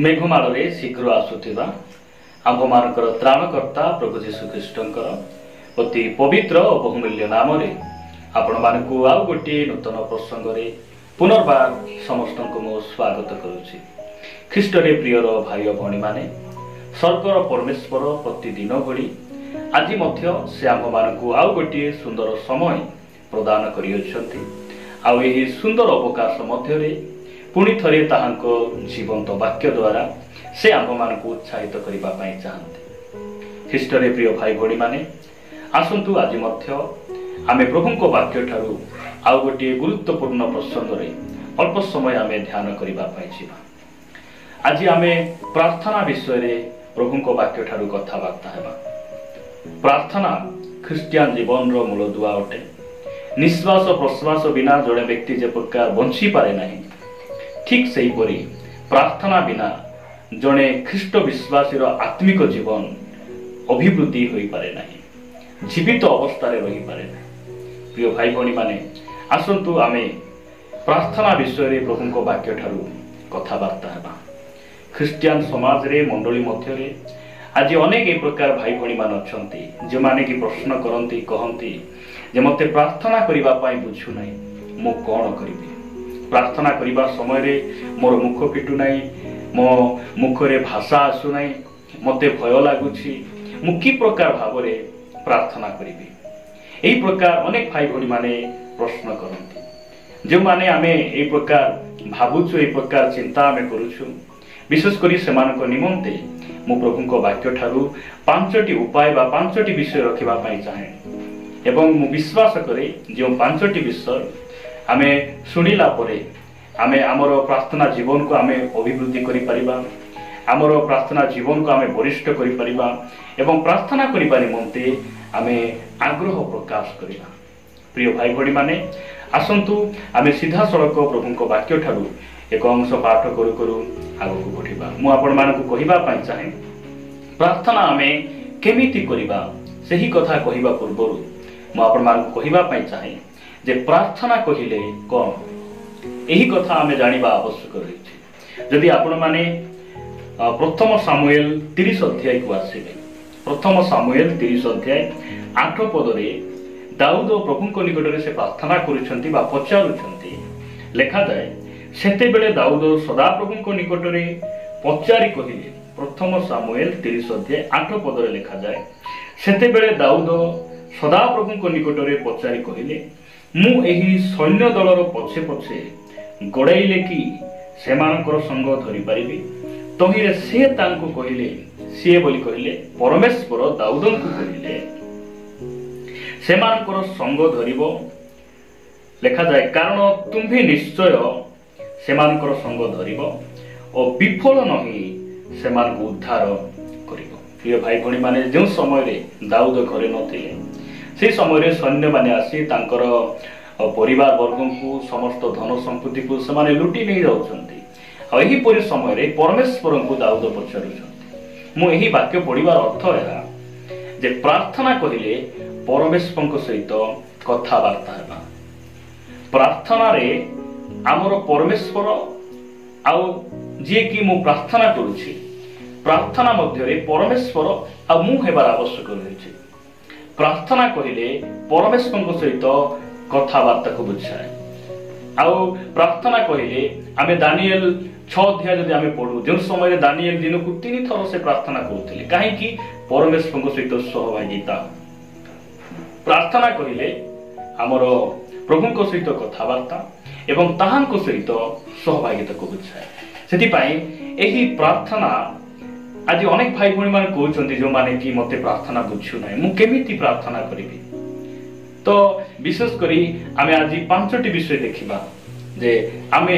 मेघमाଳରେ शीघ्र आसुथिबा आम्भमानकर त्राणकर्ता प्रभु जीशु ख्रीष्टंकर अति पवित्र और बहुमूल्य नाम रे आपण मानकु आउ गोटे नूतन प्रसंग रे पुनर्बार समस्त को स्वागत करुछि। ख्रीष्ट रे प्रियर भाई भणी माने स्वर्गर परमेश्वर प्रतिदिन भली आज मध्य से आम्भमानकु आउ गोटे सुंदर समय प्रदान करियछन्ति। आउ एही सुंदर अवकाश मध्य रे पुणी थरे ताहांको जीवंत वाक्य द्वारा से आम्भमानकु उत्साहित करिबा पई चाहन्ति। ख्रीष्ट रे प्रिय भाई भणी माने आसंतु आज मध्य आमे प्रभुको वाक्य ठारू आउ गोटे गुरुत्वपूर्ण प्रसंग रे अल्प समय आमे ध्यान करिबा पई छिबा। आज आमे प्रार्थना विषय रे प्रभुको वाक्य ठारू कथा बार्ता हेबा। प्रार्थना ख्रिस्टियान जीवन रो मूलदुआ अटे। निश्वास प्रश्वास बिना जड़े व्यक्ति जे प्रकार बंची पारे नहीं, ठीक सही परी प्रार्थना बिना जड़े ख्रीष्ट विश्वासी आत्मिक जीवन अभिवृद्धि हो पारे नहीं, जीवित अवस्था रही पारे नहीं। प्रिय भाई भणी माने आसंतु आमे प्रार्थना विषय रे प्रभुको वाक्य ठारू कथाबार्ता हेबा। ख्रिस्टियान समाज रे मंडली मध्य रे आज अनेक ए प्रकार भाई भणी मान अछंती जे माने कि प्रश्न करंती कहंती जे मते प्रार्थना करिबा पई बुझु नै, मो कोन करिबी? प्रार्थना करिबा समय रे मोर मुख फिटु नै, मो मुख रे भाषा आसु नै, मते भय लागुछि, मु की प्रकार भाव रे प्रार्थना करिबी? एही प्रकार अनेक भाई भणी माने प्रश्न करंती। जे माने आमे एही प्रकार भाबुछु, एही प्रकार चिंता आमे करूछु, विशेष करी सेमानक निमंते मु प्रभुको वाक्य ठारू पांचटी उपाय बा पांचटी विषय रखिबा पई चाहे एवं मु विश्वास करे जे पांचटी विषय आमे सुनिला परे आमे आमर प्रार्थना जीवन को आमे अभिवृद्धि करि परिबा, आमर प्रार्थना जीवन को आमे वरिष्ठ करि परिबा एवं प्रार्थना करिबा निमंते आमे आग्रह प्रकाश करिबा। प्रिय भाई भणी माने आसंतु आमे सीधा सड़क प्रभुको वाक्य ठारू एक अंश पाठ करू करू आगको बढ़िबा। मु आपण मानकु कहिबा पई चाहे प्रार्थना आमे केमिति करिबा सही कथा कहिबा पूर्वरु मु आपण मानकु कहिबा पई चाहे जे प्रार्थना कहिले कोन, एही कथा आमे जानिबा आवश्यक रहिछि। जदि आपण माने प्रथम सामुएल 30 अध्याय को आसीबे, प्रथम सामुएल 30 अध्याय 8 पद रे दाऊद प्रभुको निकट रे से प्रार्थना करूछंती बा पचारुछंती। लेखा जाय सेते बेले दाऊद सदा प्रभुको निकट रे पचारि कहिले। प्रथम सामुएल 30 अध्याय 8 पद रे लेखा जाय सेते बेले दाऊद सदा प्रभुको निकट रे पचारि कहिले, मु एही सैन्य दलर पछे पछे गड़ाइले कि सेमानकर संग धरि पारिबी? तहिरे से तांको कहिले, से बोली कहिले परमेश्वर दाऊदंकु कहिले सेमानकर संग धरिबो। लेखा जाय कारण तुम्ही निश्चय सेमानकर संग धरिबो और विफल नहीं सेमानकु उद्धार करिबो। प्रिय भाई भणी माने जो समय रे दाऊद घरे नथिले से समय रे सैन्य माने आसी तांकर परिवार वर्ग को समस्त धन संपत्ति को समाने लुटी नहीं जाउछंती। आ एही परि समय रे परमेश्वर को दाऊद पचारुछंती। मु एही वाक्य पढिबार अर्थ एहा जे प्रार्थना कहिले परमेश्वर सहित कथा वार्ता हेबा। प्रार्थना रे आमर परमेश्वर आउ जे कि मु प्रार्थना करूछि, प्रार्थना मध्य रे परमेश्वर आ मु हेबार आवश्यक रहिछि। प्रार्थना कहिले परमेश्वर सहित कथाबार्ता को बुझाए। आउ प्रार्थना कहिले आमे दानिएल 6 अध्याय जदि आमे पढु, जो समय रे दानिएल दिन को 3 थर से प्रार्थना करूथिले, काहे कि परमेश्वर सहित सहभागिता। प्रार्थना कहिले हमर प्रभुको सहित कथाबार्ता एवं ताहांको सहित सहभागिता को बुझाए। सेति पई एही प्रार्थना आज अनेक भाई भणी माने कहउछन्ती जो माने कि मते प्रार्थना बुझु नै, मु केमिति प्रार्थना करिबी? तो विशेष करी आमे आज पांचटी विषय देखिबा जे आमे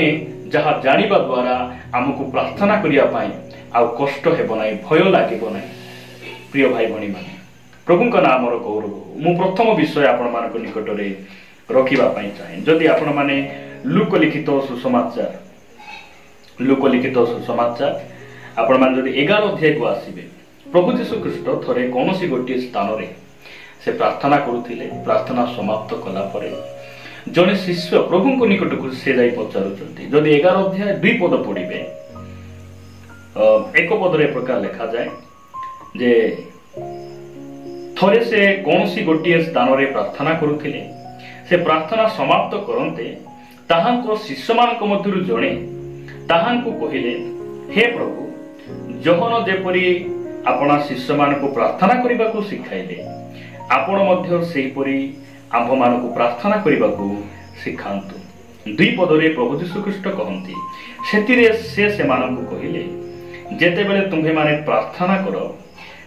जहा जानिबा द्वारा हमकु प्रार्थना करिया पई आ कष्ट हेबो नै, भय लागिबो नै। प्रिय भाई भणी माने प्रभुको नामर गौरव मु प्रथम विषय आपण मानक निकट रे रखिबा पई चाहे। जदि आपण माने लूक लिखित सुसमाचार आपण मान जदि 11 अध्याय को आसीबे, प्रभु यीशु ख्रीष्ट थरे कोनोसी गोटे स्थान रे से प्रार्थना करुथिले। प्रार्थना समाप्त कला परे जने शिष्य प्रभु को निकट को से जाई पचारुचंती। जदि 11 अध्याय 2 पद पढ़िबे एक पदरे प्रकार लिखा जाए जे थोड़े से कौन सी गोटे स्थान रे प्रार्थना करुथिले से प्रार्थना समाप्त करते ताहांको शिष्य मानक मध्यरु जणे ताहांको कहिले हे प्रभु जहन जेपरी आपना शिष्य मानक प्रार्थना करने को सिखाइले आपण मध्य सेहीपरि आम्भ मानक प्रार्थना करने को शिखांतु। दुई पदरे प्रभु यीशु ख्रीष्ट कहती सेतिरे से मानक कहिले जेतेबेले तुम्भे माने प्रार्थना कर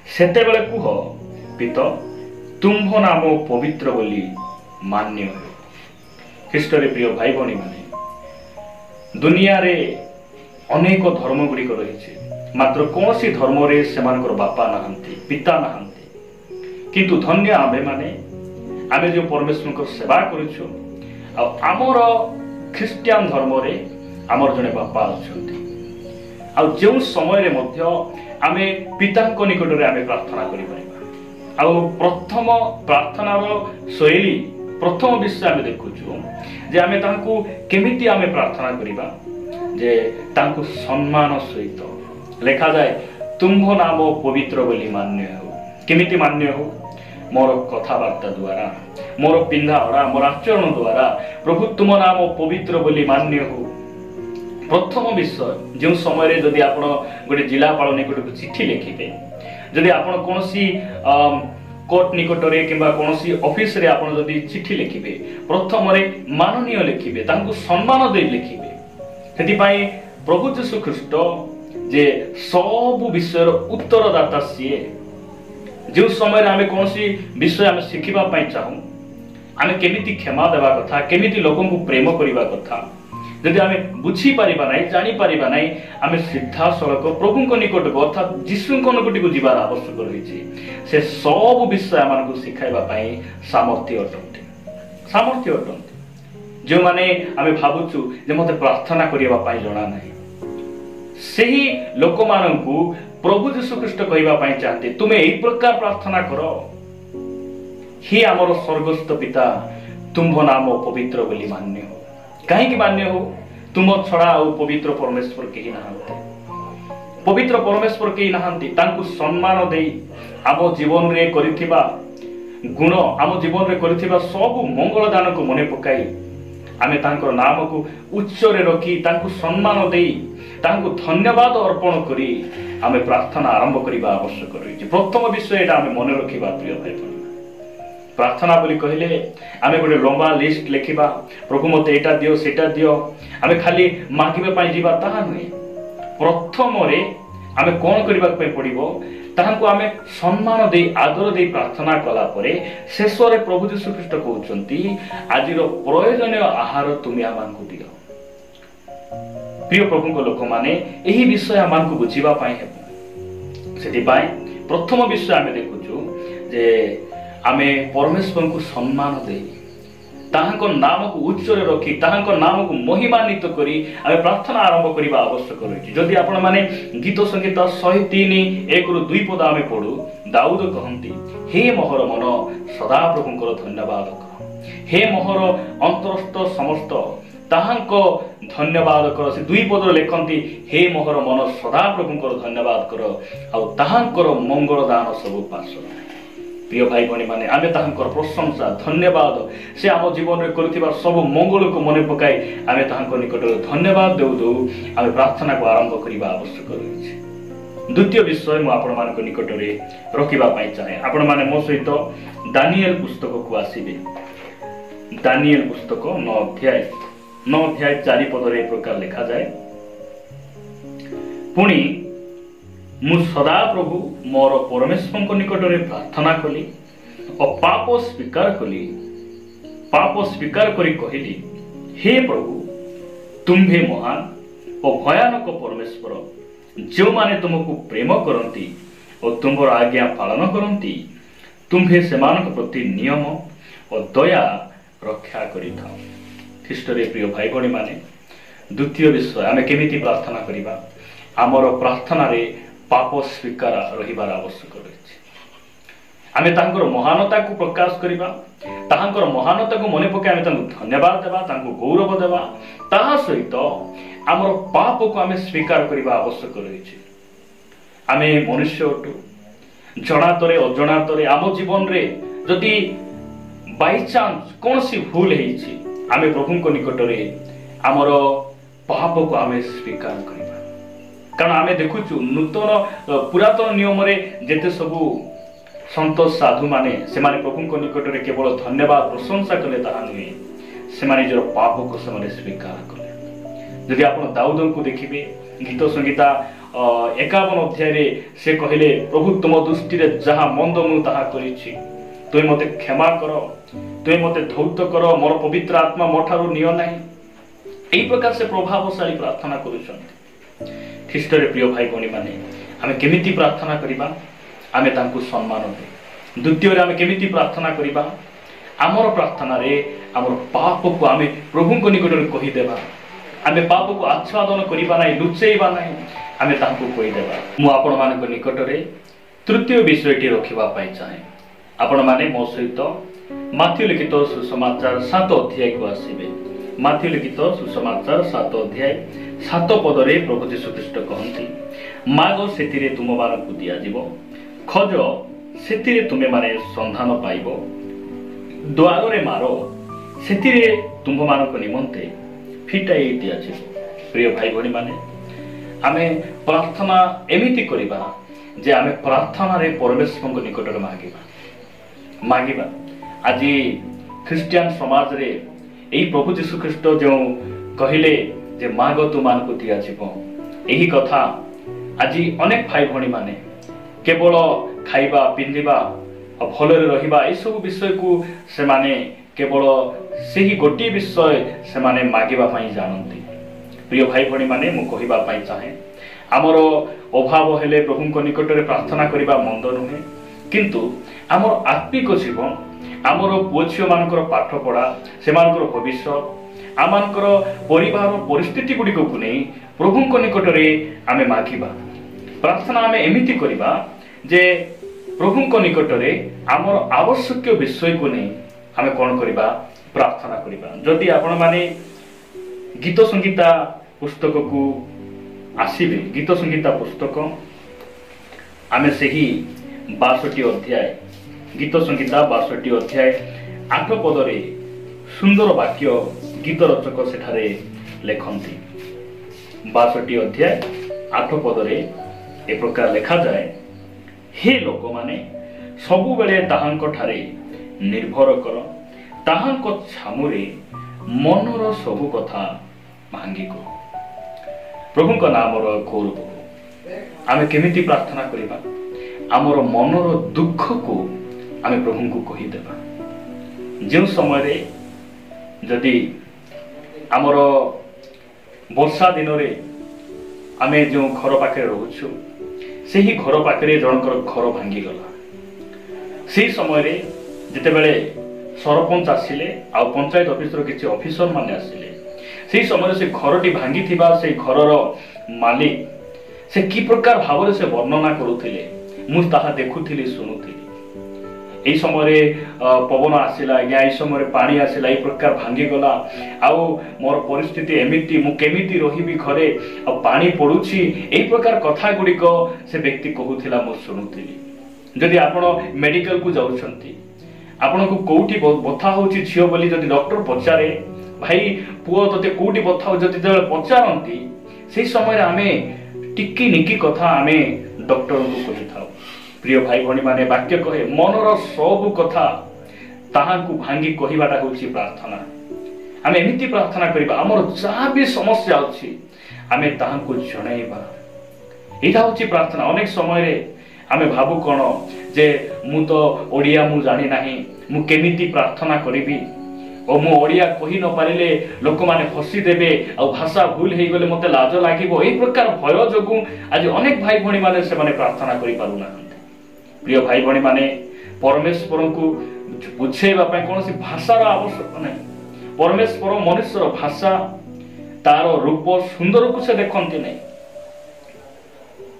सेतेबेले कुह पिता तुम्भ नाम पवित्र बोली मान्य हो। ख्रीष्टरे प्रिय भाई भणी माने दुनिया रे अनेक धर्म गुड़िक रही मात्र कौन सी धर्म रे सेमानकर बापा नहांती पिता नहांती किंतु धन्य आमे माने आमे जो परमेश्वर सेवा करूछु आमर ख्रिस्टियान धर्म रे आमर जने बापा अछंती आ जो समय रे मध्य आमे पितांक निकट रे आमे प्रार्थना करि परिबा आ प्रथम प्रार्थनार शैली प्रथम विषय आमे देखुछु जे आमे तांको केमिति आमे प्रार्थना करिबा जे तांको सम्मान सहित लिखा जाए तुम्भ नाम पवित्र बोली मान्य हो। केमिति मान्य हो मोर कथाबार्ता द्वारा मोर पिंधा ओढ़ा मोर आचरण द्वारा प्रभु तुम नाम पवित्र बोली मान्य हो। प्रथम विषय जो समय रे जदि आपण गोटे जिलापाल निकट को चिट्ठी लिखिबे जदि आपण कोनसी कोर्ट निकट रे किबा कोनसी ऑफिस रे आपण जदि चिट्ठी लिखिबे प्रथम रे माननीय लिखिबे तांको सम्मान दे लिखिबे सेति पई प्रभु यीशु ख्रीष्ट जे सब विषय उत्तरदाता सीए जो समय आमे कौन सी विषय आमे शिखिबा पाई चाहूं आमे केमिति क्षमा देवा कथा केमिति लोगों को प्रेम करिबा कथा यदि आमे बुझी परिबा नै जानि परिबा नै आमे सिद्धा सड़क प्रभु को निकट को अर्थात यीशु को निकट को जीवार आवश्यक रहिछि से सब विषय आमान को सिखाइबा पाई सामर्थ्य अटंती जो माने आमे भाबुछु जे मते प्रार्थना करिबा पाई जणा नै सही लोक माननकु प्रभु यीशु ख्रीष्ट कहबा पाई चाहते तुमे एई प्रकार प्रार्थना करो हे हमर स्वर्गस्थ पिता तुम्भ नाम पवित्र बोली मान्य हो। काहे कि मान्य हो तुम छड़ा और पवित्र परमेश्वर केही नहांते पवित्र परमेश्वर केही नहांती तांकु सम्मान देई आम जीवन रे करिथिबा गुण आम जीवन रे करिथिबा सब मंगल दान को मने पकाई आमे तांकर नाम को उच्च रे रखी तांकु सम्मान देई तांकु धन्यवाद अर्पण करी आमे प्रार्थना आरंभ करिबा आवश्यक रही। प्रथम विषय एटा आमे मन रखिबा प्रिय भाई बहन प्रार्थना बोली कहले आमे गोटे लंबा लिस्ट लिखिबा प्रभु मते एटा दियो सेटा दियो आमे खाली मागिबा पाई जीवा ताहा नै प्रथम रे आमे कोन करिबा पई पड़िबो ताहांको आमे सम्मान दे आदर दे प्रार्थना कला परे शेष रे प्रभु यीशु ख्रीष्ट कहउचंती आजिर प्रयोजनीय आहार तुम आमानकु दियो। प्रिय प्रभु को लोक माने एही विषय आमानकु बुझिबा पाई हेबो सेति पाई प्रथम विषय आमे देखुछु जे आमे परमेश्वर को सम्मान दे ताहांको नाम को उच्च रे रखी ताहांको नाम को महिमान्वित करी आमे प्रार्थना आरंभ करिबा आवश्यक रही। जदि आपण माने गीत संगीत 103:1-2 पद आमे पढु दाऊद कहंती हे मोहर मन सदा प्रभुंकर धन्यवाद कर हे मोहर अंतरस्थ समस्त ताहांको धन्यवाद कर से 2 पद लेखंती हे मोहर मन सदा प्रभुंकर धन्यवाद कर आ ताहांकर मंगल दान सब पास। प्रिय भाई भणी माने आमे ताहांकर प्रशंसा धन्यवाद से आम जीवन रे करथिबा सब मंगल को मने पकाई आमे ताहांकर निकट धन्यवाद देउ आमे प्रार्थना को आरंभ करिबा आवश्यक रही। द्वितीय विषय मु आपण मानक निकट रे रखिबा पाई चाहे आपण माने मो सहित दानिएल पुस्तक को आसीबे। दानिएल पुस्तक 9 अध्याय 4 पद रे प्रकार लिखा जाए पुणी मु सदा प्रभु मोर परमेश्वर को निकट रे प्रार्थना कली और पाप स्वीकार करी कहली हे प्रभु तुम्भे महान और भयानक परमेश्वर जो माने तुमको प्रेम करती और तुम्हार आज्ञा पालन करती तुम्भे सेमानक प्रति नियम और दया रक्षा करिथा। ख्रीष्टरे प्रिय भाई भणी माने द्वितीय विषय आमे केमिति प्रार्थना करिबा आमर प्रार्थना रे पाप स्वीकार रहिबार आवश्यक रही। आमे तांकर महानता को प्रकाश करिबा तांकर महानता को मने पके आमे तांको धन्यवाद देबा तांको गौरव देबा ता सहित आमर पाप को आमे स्वीकार करिबा आवश्यक रही। आमे मनुष्य अटु जनातरे अजनातरे आम जीवन रे जदि बाई चांस कौन सी भूल है आमे प्रभु को निकट रे आमर पाप को आमे स्वीकार करिबा कारण आमे देखुचु नूतन पुरातन नियम रे जेते सबु संत साधु माने से माने प्रभु को निकट रे केवल धन्यवाद प्रशंसा कले ताहा नुहे से माने जर पाप को से माने स्वीकार कले यदि आपण दाऊद को देखिबे गीत संगीता 51 अध्याय रे से कहले प्रभु तुम दृष्टि रे जहा मंद मु ताहा करिछि तुई मते क्षमा कर तुई मते धौत कर मोर पवित्र आत्मा मोठारु नियो नाही एई प्रकार से प्रभावशाली प्रार्थना करूछन ख्रीष्ट रे प्रिय भाई भणी माने आमे केमिति प्रार्थना करिबा आमे तांकु सम्मान दे द्वितीय रे आमे केमिति प्रार्थना करिबा आमर प्रार्थना रे आमर पाप को आमे प्रभु को निकट रे कहि देबा आमे पाप को आच्छादन करिबा नाही लुचेइबा नाही आमे तांकु कहि देबा मु आपण मानक निकट रे तृतीय विषयटी रखिबा पई चाहे आपण माने मो सहित माथ्यू लिखित सुसमाचार 7 अध्याय को आसीबे माथ्यू लिखित सुसमाचार 7 अध्याय 7 पद रे प्रभु यीशु ख्रीष्ट कहंती मागो सेतिरे तुम मानकु दिया जीवो खोज सेतिरे तुमे माने संधान पाइबो द्वार रे मारो सेतिरे तुम मानक निमंते फिटाई दिया जीवो प्रिय भाई भणी माने आमे प्रार्थना एमिति करिबा जे आमे प्रार्थना रे परमेश्वर को निकट रे मागिबा आज ख्रिस्टियन समाज रे एही प्रभु यीशु ख्रीष्ट जो कहिले जे मागो तु मानकु दिया जीवो एही कथा आज अनेक भाई भणी माने केवल खाइबा पिंदिबा भलरे रहिबा ए सब विषय को से माने केवल सेही गोटी विषय से माने मागिबा पई जानंती प्रिय भाई भणी माने मु कहिबा पई चाहे हमर अभाव हेले प्रभु को निकट रे प्रार्थना करिबा मंद नुहे किंतु हमर आत्मिक जीवन हमर पुओछियो मानकर पाठ पढ़ा से मानकर भविष्य आमानकर परिवार परिस्थिति गुडी को नै प्रभु को निकट रे आमे मागिबा प्रार्थना आमे एमिति करिबा जे प्रभु को निकट रे हमर आवश्यक विषय को नै आमे कोन करिबा प्रार्थना करिबा जदि आपण माने गीत संगीता पुस्तक को आसीबे गीत संगीता पुस्तक आमे सेही 62 अध्याय गीत संगीता 62 अध्याय 8 पद रे सुंदर वाक्य गीत रचक सेठारे लेखंती 62 अध्याय 8 पद रे ए प्रकार लेखा जाए हे लोक माने सबु बेले ताहांक ठारे निर्भर कर ताहांक छामुरे मनर सबु कथा भांगी को प्रभु का नाम रो गौरव आमे केमिति प्रार्थना करिबा आमर मनर दुख को आमे प्रभु को कहि देबा जे समय रे जदि आमर वर्षा दिन रे आमे जो घर पाखे रहउछु सेही घर पाखे जनकर घर भांगी गला से समय रे जते बेले सरपंच आसिले आ पंचायत ऑफिस रो किछि ऑफिसर माने आसिले से समय से घरटी भांगी थिबा से घरर मालिक से की प्रकार भाव से वर्णना करुथिले मु ताहा देखुथिली सुनुथिली एई समय रे पवन आसिला या एई समय रे पानी आसिला एई प्रकार भांगी गला आउ मोर परिस्थिति एमिति मु केमिति रहिबी घरे आ पानी पडुछि एई प्रकार कथा गुडी को से व्यक्ति कहूथिला मु सुनुथिली जदि आपण मेडिकल को जाउछंती आपण को कोठी बथा होछि झियो बोली जदि डॉक्टर पचारे भाई पुओ तते कोठी बथा हो जदि पचारंती से समय रे आमे टिक्की निकी कथा आमे डॉक्टर को कहि थाउ प्रिय भाई भणी माने वाक्य कहे मनर सब कथा ताहा को भांगी कहिबाटा होछि प्रार्थना आमे एमिति प्रार्थना करिबा हमर जा भी समस्या अछि आमे ताहा को जणाइबा एटा होछि प्रार्थना अनेक समय रे आमे भाबु कोन जे मु तो ओडिया मु जानि नाही मु केमिति प्रार्थना करिबी ओ मु ओडिया कहि न पारिले लोक माने फसी देबे आ भाषा भूल हेई गले मते लाज लागिबो एई प्रकार भय जोगु आज अनेक भाई भणी माने से माने प्रार्थना करि पारु ना प्रिय भाई भणी माने परमेश्वर को बुझेबा पय कोनोसी भाषार आवश्यक नै परमेश्वर मनुष्यर भाषा तार रूप सुंदर को से देखंती नै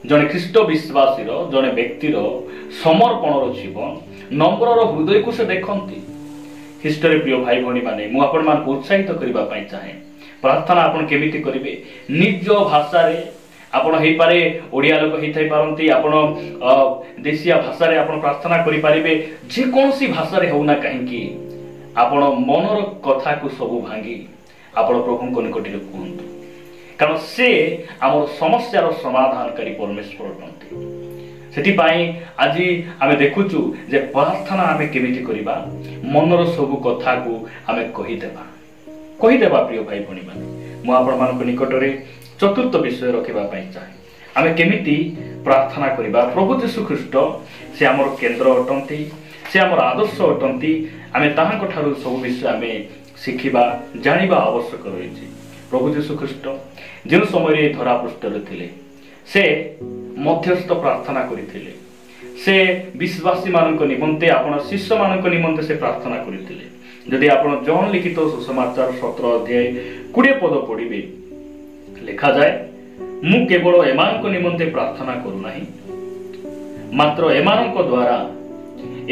जने ख्रीष्ट विश्वासी जने व्यक्तिर समर्पण जीवन नम्र हृदय को से देखंती ख्रीष्ट रे प्रिय भाई भणी माने मु आपण मान उत्साहित करिबा पई चाहे प्रार्थना आपण केमिति करिवे निज भाषा रे आपण हेई पारे ओडिया लोक हेई थाई पारंती आपण देशिया भाषा रे आपण प्रार्थना करि पारिबे जे कोनसी भाषा रे होना काहे कि आपण मनर कथा को सब भांगी आपण प्रभु को निकट रे कहंतु कारण से हमर समस्यार समाधानकारी परमेश्वर अटंती सेति पाई आज आमे देखुचु जे प्रार्थना आमे केमिति करिबा मनर सब कथा को आमे कहि देबा प्रिय भाई भणी माने मु आपण मान को निकट रे चतुर्थ विषय रखिबा पाई चाहे आमे केमिति प्रार्थना करिबा प्रभु यीशु ख्रीष्ट से हमर केंद्र अटंती से हमर आदर्श अटंती आमे ताहां ठारू सब विषय आमे शिखिबा जानिबा आवश्यक रहिछि प्रभु यीशु ख्रीष्ट जे समय रे धरा पृष्ठ रे थिले से मध्यस्थ प्रार्थना करिथिले से विश्वासी मानक निमंते आपण शिष्य मानक निमंते से प्रार्थना करिथिले यदि आपण जॉन लिखित सुसमाचार 17 अध्याय 20 पद पढिबे लिखा जाए मु केवल एमानक निमंते प्रार्थना करू नाही मात्र एमानक द्वारा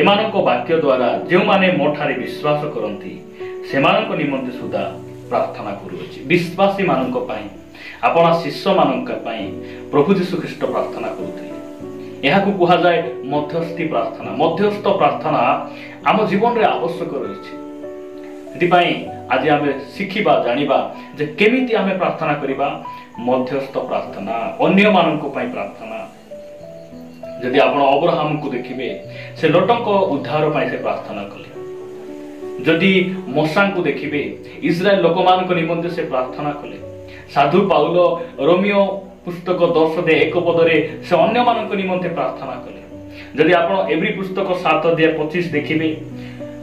एमानक वाक्य द्वारा जो माने मोठारे विश्वास करंती सेमानक निमंते सुदा प्रार्थना करूछि विश्वासी मानक पई आपण शिष्य मानक पई प्रभु यीशु ख्रीष्ट प्रार्थना करूथिले एहा को कहा जाए मध्यस्थ प्रार्थना आम जीवन रे आवश्यक रहिछि सेति पई आज आमे शिखिबा जानिबा जे केमिति आमे प्रार्थना करिबा मध्यस्थ प्रार्थना अन्य मानक पई प्रार्थना यदि आपण अब्राहम को देखिबे से लोटक उद्धार पई से प्रार्थना कले जदि मोसा को देखिबे इस्राएल लोकमान को निमंते से प्रार्थना कले साधु पाउल रोमियो पुस्तक 10:1 पदरे से अन्य मानक निमंते प्रार्थना कले जदि आपण एवरी पुस्तक 7:25 देखिबे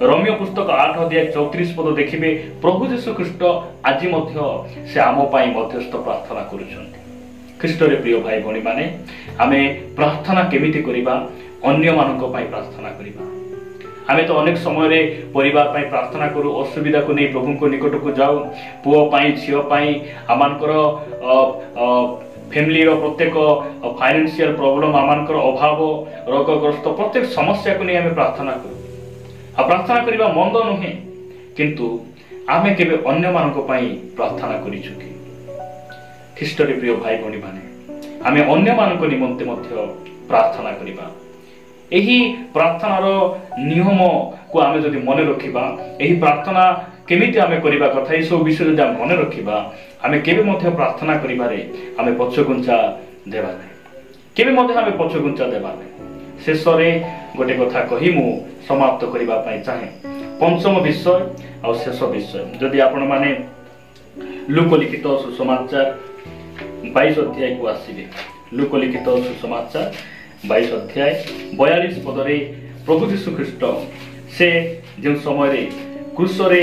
रोमियो पुस्तक 8:34 पद देखिबे प्रभु यीशु ख्रीष्ट आज मध्य से आम पई मध्यस्थ प्रार्थना करूछन्ति ख्रीष्ट रे प्रिय भाई भणी माने आमे प्रार्थना केमिति करिबा अन्य मानक पई प्रार्थना करिबा आमे तो अनेक समय रे परिवार पई प्रार्थना करू असुविधा को नै प्रभु को निकट को जाऊ पुओ पई छियो पई आमानकर फैमिली रो प्रत्येक फाइनेंशियल प्रॉब्लम आमानकर अभाव रोगग्रस्त प्रत्येक समस्या को नै आमे प्रार्थना करू आ प्रार्थना करिबा मंद नहे किंतु आमे केबे अन्य मानक पई प्रार्थना करिछु कि ख्रीष्ट रे प्रिय भाई भणी माने आमे अन्य मानक निमंते मध्य प्रार्थना करिबा एही प्रार्थनार नियम को आमे जदि मने रखिबा एही प्रार्थना केमिति आमे करिबा कथा ए सब विषय जदि आमे मने रखिबा आमे केबे मध्य प्रार्थना करिबारे आमे पछगुंचा देबा नै केबे मध्य आमे पछगुंचा देबा नै शेषरे गोटे कथा कहि मु समाप्त करिबा पई चाहे पंचम विषय और शेष विषय जदि आपण माने लूक लिखित सुसमाचार 22 अध्याय को आसीबे लूक लिखित सुसमाचार 22 अध्याय 42 पदरे प्रभु यीशु ख्रीष्ट से जो समय रे क्रूस रे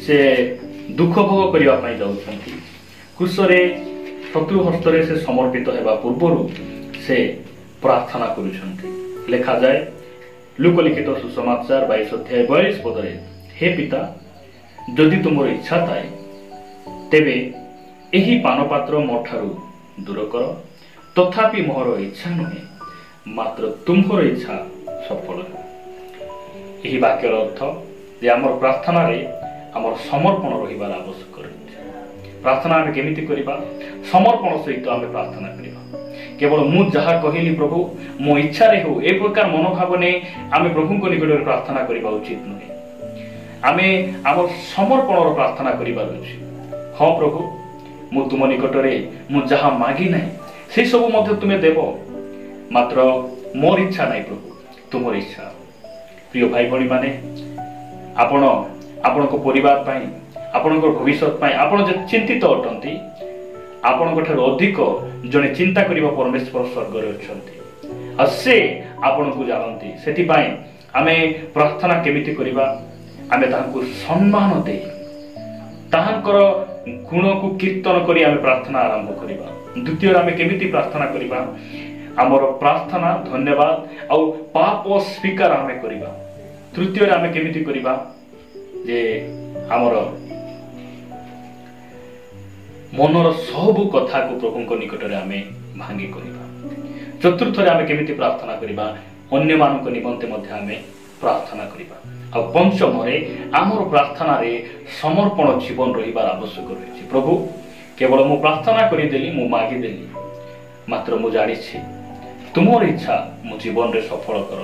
से दुख भोग करिवा पई जाउछंती क्रूस रे शत्रु हस्त रे से समर्पित हेबा पूर्वरु से प्रार्थना करूछंती लिखा जाए लूक लिखित सुसमाचार 22 अध्याय 42 पदरे हे पिता जदि तुमर इच्छा थाए तेबे एही पानपात्र मोठारु दूर कर तथापि मोर इच्छा नुहे मात्र तुम्हार इच्छा सफल यही वाक्यर अर्थ जे आमर प्रार्थना रे आमर समर्पण रहिबार आवश्यक रही प्रार्थना आमे केमिति करिबा समर्पण सहित आमे प्रार्थना करिबा केवल मु जहा कहिली प्रभु मो इच्छा रे हो ए प्रकार मनोभाव ने आमे प्रभु को निकट रे प्रार्थना करिबा उचित नुहे आमे आमर समर्पण रो प्रार्थना करिबा उचित हां प्रभु मु तुम निकट रे मु जहा मागी नै से सब मध्ये तुमे देबो मात्र मोर इच्छा नहीं प्रभु तुमर इच्छा प्रिय भाई भणी माने आपण आपण को परिवार पाई आपण को भविष्य पाई आपण जे चिंतित अटंती आपण को ठार अधिक जने चिंता करिबा परमेश्वर स्वर्ग रे अछंती आ से आपण को जानंती सेति पाई आमे प्रार्थना केमिति करिबा आमे तांको सम्मान दे ताहांकर गुण को कीर्तन करी आमे प्रार्थना आरंभ करिबा द्वितीय आमे केमिति प्रार्थना करिबा आमर प्रार्थना धन्यवाद और पाप स्वीकार आमे करिबा तृतीय आमे केमिति करिबा जे आमर मनर सब कथा को प्रभु को निकट रे आमे भांगी करिबा चतुर्थ रे आमे केमिति प्रार्थना करिबा अन्य मानक निमंते मध्ये आमे प्रार्थना करिबा और पंचम रे आमर प्रार्थना रे समर्पण जीवन रहिबार आवश्यक रहिछि प्रभु केवल मु प्रार्थना करि देली मु मागी देली ମାତ୍ର ମୁଁ ଜାଣିଛି ତୁମର ଇଚ୍ଛା ମୋ ଜୀବନରେ ସଫଳ କର।